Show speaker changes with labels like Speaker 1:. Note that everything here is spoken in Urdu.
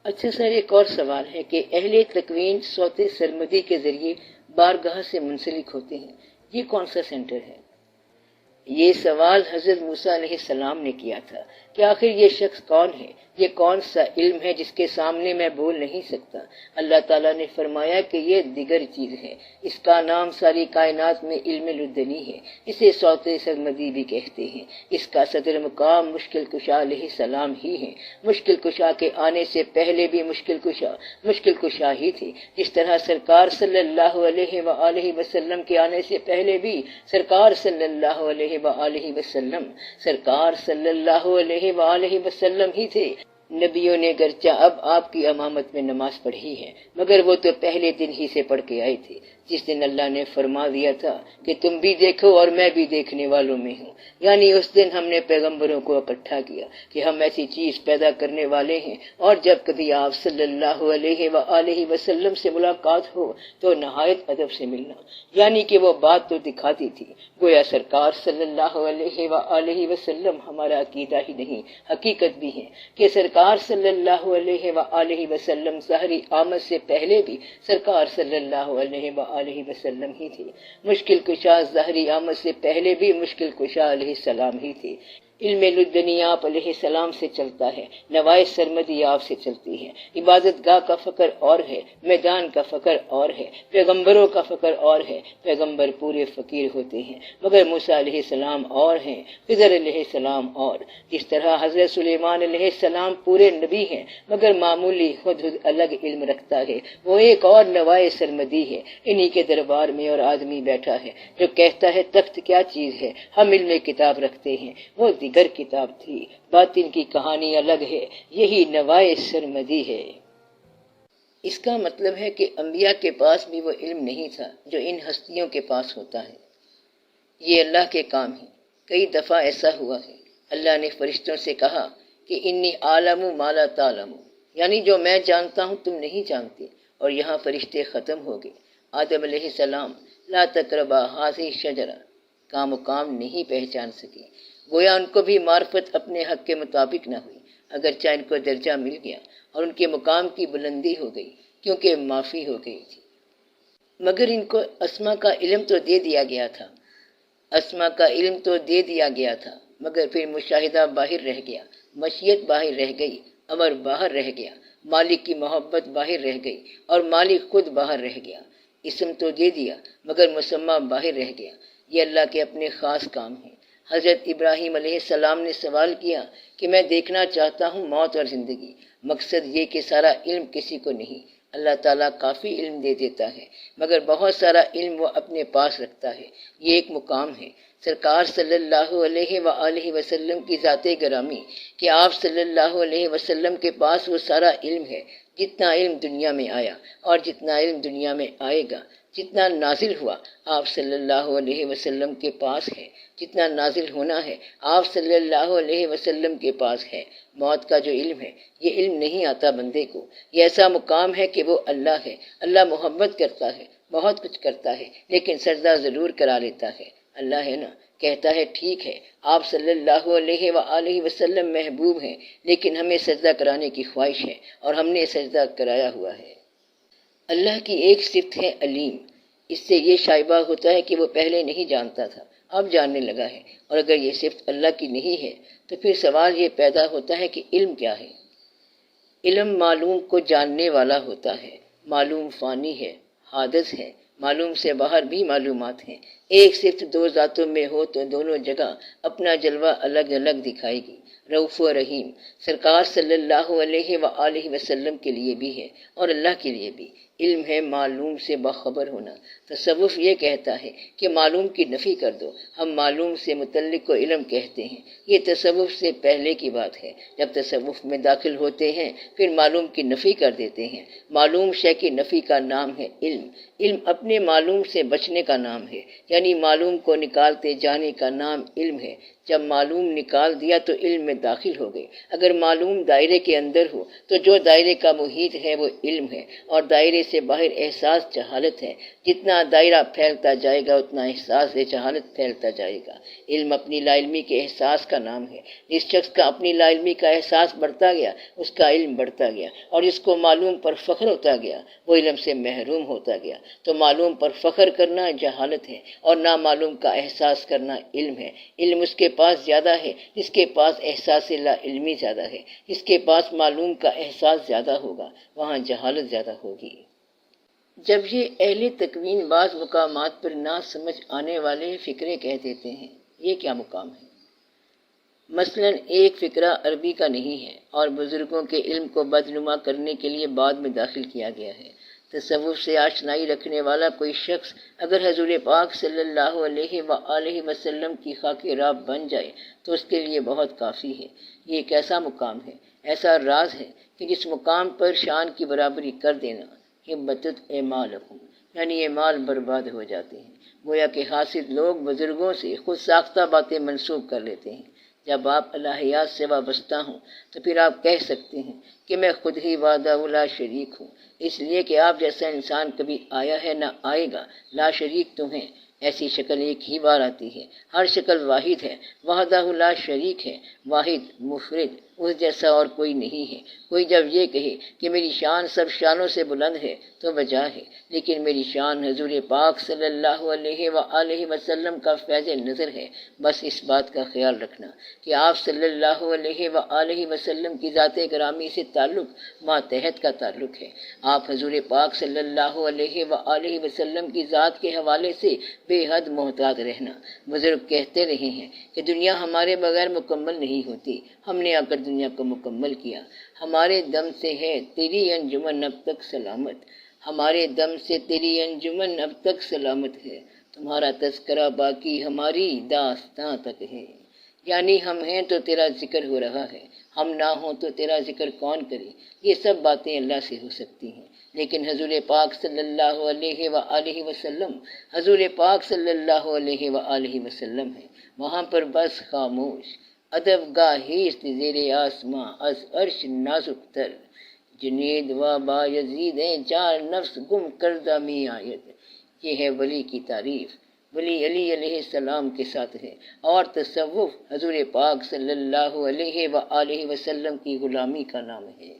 Speaker 1: اچھا سر، ایک اور سوال ہے کہ اہل تکوین صوت سرمدی کے ذریعے بارگاہ سے منسلک ہوتے ہیں، یہ کون سا سینٹر ہے؟ یہ سوال حضرت موسیٰ علیہ السلام نے کیا تھا کہ آخر یہ شخص کون ہے، یہ کون سا علم ہے جس کے سامنے میں بول نہیں سکتا۔ اللہ تعالیٰ نے فرمایا کہ یہ دیگر چیز ہے، اس کا نام ساری کائنات میں علم لدنی ہے، اسے صوت سرمدی بھی کہتے ہیں۔ اس کا صدر مقام مشکل کشا علیہ السلام ہی ہے۔ مشکل کشا کے آنے سے پہلے بھی مشکل کشا ہی تھی، جس طرح سرکار صلی اللہ علیہ وآلہ وسلم کے آنے سے پہلے بھی سرکار صلی اللہ علیہ وآلہ وسلم ہی تھے۔ نبیوں نے گرچہ اب آپ کی امامت میں نماز پڑھی ہے، مگر وہ تو پہلے دن ہی سے پڑھ کے آئے تھے، جس دن اللہ نے فرما دیا تھا کہ تم بھی دیکھو اور میں بھی دیکھنے والوں میں ہوں۔ یعنی اس دن ہم نے پیغمبروں کو اکٹھا کیا کہ ہم ایسی چیز پیدا کرنے والے ہیں، اور جب کبھی آپ صلی اللہ علیہ وآلہ وسلم سے ملاقات ہو تو نہایت ادب سے ملنا، یعنی کہ وہ بات تو دکھاتی تھی، گویا سرکار صلی اللہ علیہ وآلہ وسلم ہمارا عقیدہ ہی نہیں، حقیقت بھی ہے کہ سرکار صلی اللہ علیہ وآلہ وسلم ظاہری آمد سے پہلے بھی سرکار صلی اللہ علیہ وآلہ وسلم ہی تھے۔ مشکل کشا ظاہری آمد سے پہلے بھی مشکل کشا علیہ السلام ہی تھے۔ علم لدنی آپ علیہ السلام سے چلتا ہے، نوائے سرمدی آپ سے چلتی ہے۔ عبادت گاہ کا فقر اور ہے، میدان کا فقر اور ہے، پیغمبروں کا فقر اور ہے۔ پیغمبر پورے فقیر ہوتے ہیں، مگر موسیٰ علیہ السلام اور ہیں، خضر علیہ السلام اور۔ جس طرح حضرت سلیمان علیہ السلام پورے نبی ہیں، مگر معمولی خود الگ علم رکھتا ہے، وہ ایک اور نوائے سرمدی ہے۔ انہی کے دربار میں اور آدمی بیٹھا ہے جو کہتا ہے تخت کیا چیز ہے، ہم علم کتاب رکھتے ہیں، وہ دیگر کتاب تھی، باطن کی کہانی الگ ہے، یہی نوائے سرمدی ہے۔ اس کا مطلب ہے کہ انبیاء کے پاس بھی وہ علم نہیں تھا جو ان ہستیوں کے پاس ہوتا ہے۔ یہ اللہ کے کام ہیں۔ کئی دفعہ ایسا ہوا ہے، اللہ نے فرشتوں سے کہا کہ انی عالم ما لا تعلم، یعنی جو میں جانتا ہوں تم نہیں جانتے، اور یہاں فرشتے ختم ہو گئے۔ آدم علیہ السلام لا تقربا هذه الشجرہ کا مقام نہیں پہچان سکے، گویا ان کو بھی معرفت اپنے حق کے مطابق نہ ہوئی، اگرچہ ان کو درجہ مل گیا اور ان کے مقام کی بلندی ہو گئی کیونکہ معافی ہو گئی تھی، مگر ان کو اسما کا علم تو دے دیا گیا تھا، مگر پھر مشاہدہ باہر رہ گیا، مشیت باہر رہ گئی، امر باہر رہ گیا، مالک کی محبت باہر رہ گئی اور مالک خود باہر رہ گیا۔ اسم تو دے دیا مگر مسمہ باہر رہ گیا۔ یہ اللہ کے اپنے خاص کام ہیں۔ حضرت ابراہیم علیہ السلام نے سوال کیا کہ میں دیکھنا چاہتا ہوں موت اور زندگی، مقصد یہ کہ سارا علم کسی کو نہیں، اللہ تعالیٰ کافی علم دے دیتا ہے، مگر بہت سارا علم وہ اپنے پاس رکھتا ہے، یہ ایک مقام ہے۔ سرکار صلی اللہ علیہ وآلہ وسلم کی ذات گرامی کہ آپ صلی اللہ علیہ وسلم کے پاس وہ سارا علم ہے، جتنا علم دنیا میں آیا اور جتنا علم دنیا میں آئے گا، جتنا نازل ہوا آپ صلی اللہ علیہ وسلم کے پاس ہے، جتنا نازل ہونا ہے آپ صلی اللہ علیہ وسلم کے پاس ہے۔ موت کا جو علم ہے یہ علم نہیں آتا بندے کو، یہ ایسا مقام ہے کہ وہ اللہ ہے، اللہ محبت کرتا ہے، بہت کچھ کرتا ہے، لیکن سجدہ ضرور کرا لیتا ہے۔ اللہ ہے نا، کہتا ہے ٹھیک ہے آپ صلی اللہ علیہ وآلہ وسلم محبوب ہیں، لیکن ہمیں سجدہ کرانے کی خواہش ہے اور ہم نے سجدہ کرایا ہوا ہے۔ اللہ کی ایک صفت ہے علیم، اس سے یہ شائبہ ہوتا ہے کہ وہ پہلے نہیں جانتا تھا، اب جاننے لگا ہے، اور اگر یہ صفت اللہ کی نہیں ہے تو پھر سوال یہ پیدا ہوتا ہے کہ علم کیا ہے؟ علم معلوم کو جاننے والا ہوتا ہے، معلوم فانی ہے، حادث ہے، معلوم سے باہر بھی معلومات ہیں۔ ایک صفت دو ذاتوں میں ہو تو دونوں جگہ اپنا جلوہ الگ الگ دکھائے گی۔ رؤوف و رحیم سرکار صلی اللہ علیہ وآلہ وسلم کے لیے بھی ہے اور اللہ کے لیے بھی۔ علم ہے معلوم سے باخبر ہونا۔ تصوف یہ کہتا ہے کہ معلوم کی نفی کر دو، ہم معلوم سے متعلق کو علم کہتے ہیں۔ یہ تصوف سے پہلے کی بات ہے، جب تصوف میں داخل ہوتے ہیں پھر معلوم کی نفی کر دیتے ہیں۔ معلوم شے کی نفی کا نام ہے علم۔ علم اپنے معلوم سے بچنے کا نام ہے، یعنی معلوم کو نکالتے جانے کا نام علم ہے۔ جب معلوم نکال دیا تو علم میں داخل ہو گئے۔ اگر معلوم دائرے کے اندر ہو تو جو دائرے کا محیط ہے وہ علم ہے، اور دائرے سے باہر احساس جہالت ہے۔ جتنا دائرہ پھیلتا جائے گا اتنا احساس جہالت پھیلتا جائے گا۔ علم اپنی لا علمی کے احساس کا نام ہے۔ جس شخص کا اپنی لا علمی کا احساس بڑھتا گیا اس کا علم بڑھتا گیا، اور جس کو معلوم پر فخر ہوتا گیا وہ علم سے محروم ہوتا گیا۔ تو معلوم پر فخر کرنا جہالت ہے، اور نامعلوم کا احساس کرنا علم ہے۔ علم اس کے پاس زیادہ ہے جس کے پاس احساس لا علمی زیادہ ہے۔ جس کے پاس معلوم کا احساس زیادہ ہوگا وہاں جہالت زیادہ ہوگی۔ جب یہ اہل تکوین بعض مقامات پر نہ سمجھ آنے والے فکرے کہہ دیتے ہیں، یہ کیا مقام ہے؟ مثلا ایک فکرہ عربی کا نہیں ہے اور بزرگوں کے علم کو بدنما کرنے کے لیے بعد میں داخل کیا گیا ہے۔ تصوف سے آشنائی رکھنے والا کوئی شخص اگر حضور پاک صلی اللہ علیہ وآلہ وسلم کی خاک راہ بن جائے تو اس کے لیے بہت کافی ہے۔ یہ ایک ایسا مقام ہے، ایسا راز ہے کہ جس مقام پر شان کی برابری کر دینا حبتت اعمالکم، یعنی اعمال برباد ہو جاتے ہیں۔ گویا کہ حاسد لوگ بزرگوں سے خود ساختہ باتیں منسوب کر لیتے ہیں۔ جب آپ الہیات سے وابستہ ہوں تو پھر آپ کہہ سکتے ہیں کہ میں خود ہی وحدہ لا شریک ہوں، اس لیے کہ آپ جیسا انسان کبھی آیا ہے نہ آئے گا۔ لا شریک تو ہیں، ایسی شکل ایک ہی بار آتی ہے، ہر شکل واحد ہے۔ وحدہ لا شریک ہے، واحد مفرد، اس جیسا اور کوئی نہیں ہے۔ کوئی جب یہ کہے کہ میری شان سب شانوں سے بلند ہے تو بجا ہے، لیکن میری شان حضور پاک صلی اللہ علیہ وآلہ وسلم کا فیض نظر ہے۔ بس اس بات کا خیال رکھنا کہ آپ صلی اللہ علیہ وآلہ وسلم کی ذات گرامی سے تعلق ماتحت کا تعلق ہے۔ آپ حضور پاک صلی اللہ علیہ وآلہ وسلم کی ذات کے حوالے سے بے حد محتاط رہنا۔ بزرگ کہتے رہے ہیں کہ دنیا ہمارے بغیر مکمل نہیں ہوتی، ہم نے آ کر دنیا کو مکمل کیا۔ ہمارے دم سے ہے تیری انجمن اب تک سلامت، ہمارے دم سے تیری انجمن اب تک سلامت ہے، تمہارا تذکرہ باقی ہماری داستاں تک ہے۔ یعنی ہم ہیں تو تیرا ذکر ہو رہا ہے، ہم نہ ہوں تو تیرا ذکر کون کرے؟ یہ سب باتیں اللہ سے ہو سکتی ہیں، لیکن حضور پاک صلی اللہ علیہ وآلہ وسلم حضور پاک صلی اللہ علیہ وآلہ وسلم ہے۔ وہاں پر بس خاموش ادب گاہیست زیر آسماں از عرش نازک تر، جنید و با یزید چار نفس گم کردہ می آیت۔ یہ ہے ولی کی تعریف، ولی علی علیہ السلام کے ساتھ ہے، اور تصوف حضور پاک صلی اللہ علیہ وآلہ وسلم کی غلامی کا نام ہے۔